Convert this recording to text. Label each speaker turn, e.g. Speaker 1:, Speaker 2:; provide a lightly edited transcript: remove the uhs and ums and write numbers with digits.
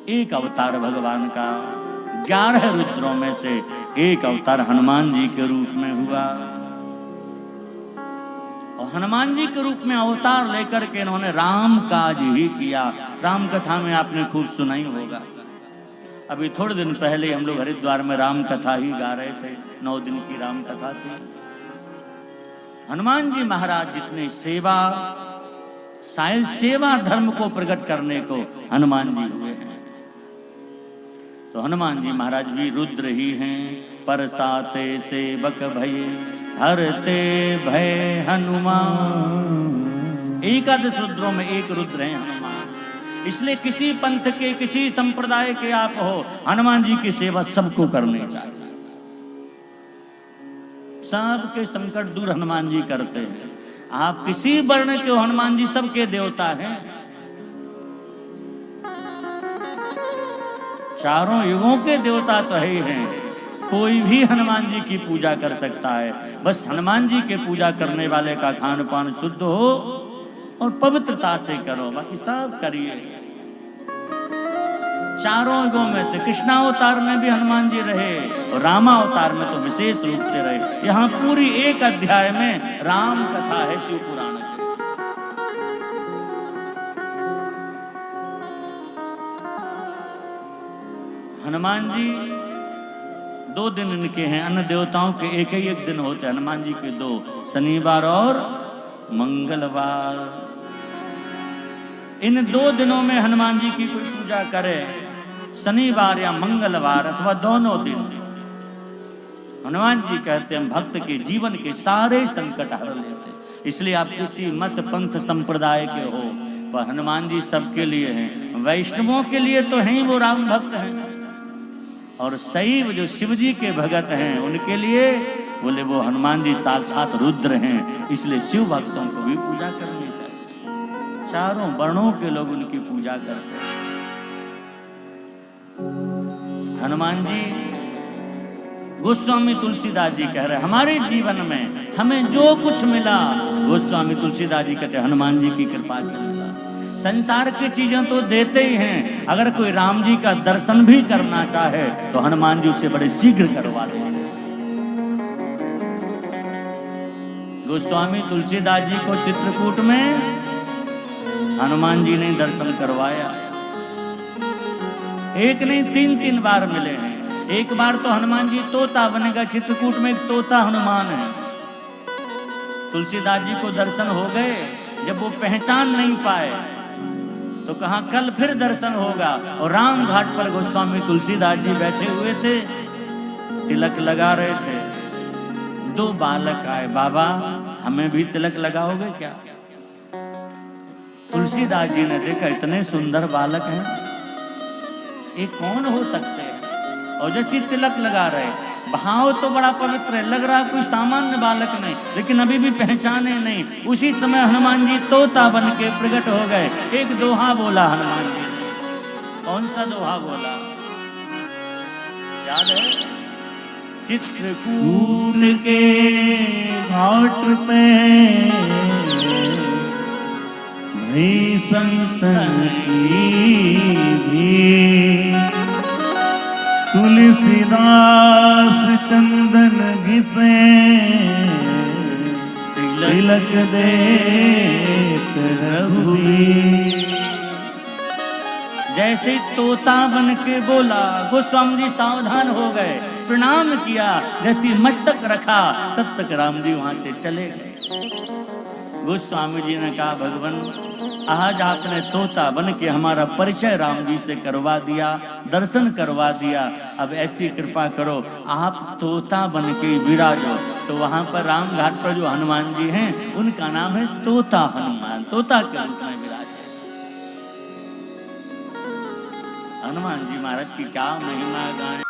Speaker 1: एक अवतार भगवान का 11 रुद्रों में से एक अवतार हनुमान जी के रूप में हुआ। और हनुमान जी के रूप में अवतार लेकर के इन्होंने राम काज ही किया। राम कथा में आपने खूब सुनाई होगा। अभी थोड़े दिन पहले हम लोग हरिद्वार में राम कथा ही गा रहे थे। 9 दिन की राम कथा थी। हनुमान जी महाराज जितने सेवा, शायद सेवा धर्म को प्रकट करने को हनुमान जी हुए हैं। तो हनुमान जी महाराज भी रुद्र ही हैं। परसाते सेवक भय हरते भय हनुमान। एकादश रुद्रों में एक रुद्र हैं हनुमान। इसलिए किसी पंथ के, किसी संप्रदाय के आप हो, हनुमान जी की सेवा सबको करनी चाहिए। सबके संकट दूर हनुमान जी करते हैं। आप किसी वर्ण के हो, हनुमान जी सबके देवता हैं। चारों युगों के देवता तो ही हैं। कोई भी हनुमान जी की पूजा कर सकता है। बस हनुमान जी के पूजा करने वाले का खान पान शुद्ध हो और पवित्रता से करो, बाकी सब करिए। चारों युगों में तो कृष्णावतार में भी हनुमान जी रहे और रामावतार में तो विशेष रूप से रहे। यहाँ पूरी एक अध्याय में राम कथा है शिव पुराण की। हनुमान जी 2 दिन इनके हैं। अन्य देवताओं के एक ही एक दिन होते हैं, हनुमान जी के 2, शनिवार और मंगलवार। इन 2 दिनों में हनुमान जी की कोई पूजा करे, शनिवार या मंगलवार अथवा दोनों दिन, हनुमान जी कहते हैं भक्त के जीवन के सारे संकट हर लेते। इसलिए आप किसी मत पंथ संप्रदाय के हो, पर हनुमान जी सबके लिए हैं। वैष्णवों के लिए तो हैं वो राम भक्त हैं, और शैव जो शिव जी के भगत हैं उनके लिए बोले वो हनुमान जी साक्षात रुद्र हैं। इसलिए शिव भक्तों को भी पूजा करनी चाहिए। चारों वर्णों के लोग उनकी पूजा करते हैं। हनुमान जी, गोस्वामी तुलसीदास जी कह रहे हमारे जीवन में हमें जो कुछ मिला, गोस्वामी तुलसीदास जी कहते हनुमान जी की कृपा से मिला। संसार की चीजें तो देते ही हैं, अगर कोई राम जी का दर्शन भी करना चाहे तो हनुमान जी उससे बड़े शीघ्र करवा देते हैं। गोस्वामी तुलसीदास जी को चित्रकूट में हनुमान जी ने दर्शन करवाया। एक नहीं 3 बार मिले हैं। एक बार तो हनुमान जी तोता बनेगा, चित्रकूट में एक तोता हनुमान है। तुलसीदास जी को दर्शन हो गए। जब वो पहचान नहीं पाए तो कहा कल फिर दर्शन होगा। और राम घाट पर गोस्वामी तुलसीदास जी बैठे हुए थे, तिलक लगा रहे थे। 2 बालक आए, बाबा हमें भी तिलक लगाओगे क्या? तुलसीदास जी ने देखा इतने सुंदर बालक हैं, ये कौन हो सकते हैं? और जैसे तिलक लगा रहे, भाव तो बड़ा पवित्र है, लग रहा कोई सामान्य बालक नहीं, लेकिन अभी भी पहचाने नहीं। उसी समय हनुमान जी तोता बन के प्रकट हो गए। एक दोहा बोला हनुमान जी ने। कौन सा दोहा बोला याद है? चित्रकूट के घाट पे भई संतन की, तुलसीदास चंदन घिसे तिलक देत रघुवीर। जैसे तोता बन के बोला, गोस्वामी जी सावधान हो गए, प्रणाम किया। जैसे मस्तक रखा तब तक राम जी वहां से चले गए। गोस्वामी जी ने कहा भगवान आज आपने तोता बन के हमारा परिचय राम जी से करवा दिया, दर्शन करवा दिया। अब ऐसी कृपा करो आप तोता बन के विराजो। तो वहां पर राम घाट पर जो हनुमान जी हैं उनका नाम है तोता हनुमान, तोता के रूप में विराजे। हनुमान जी महाराज की क्या महिमा गाएं।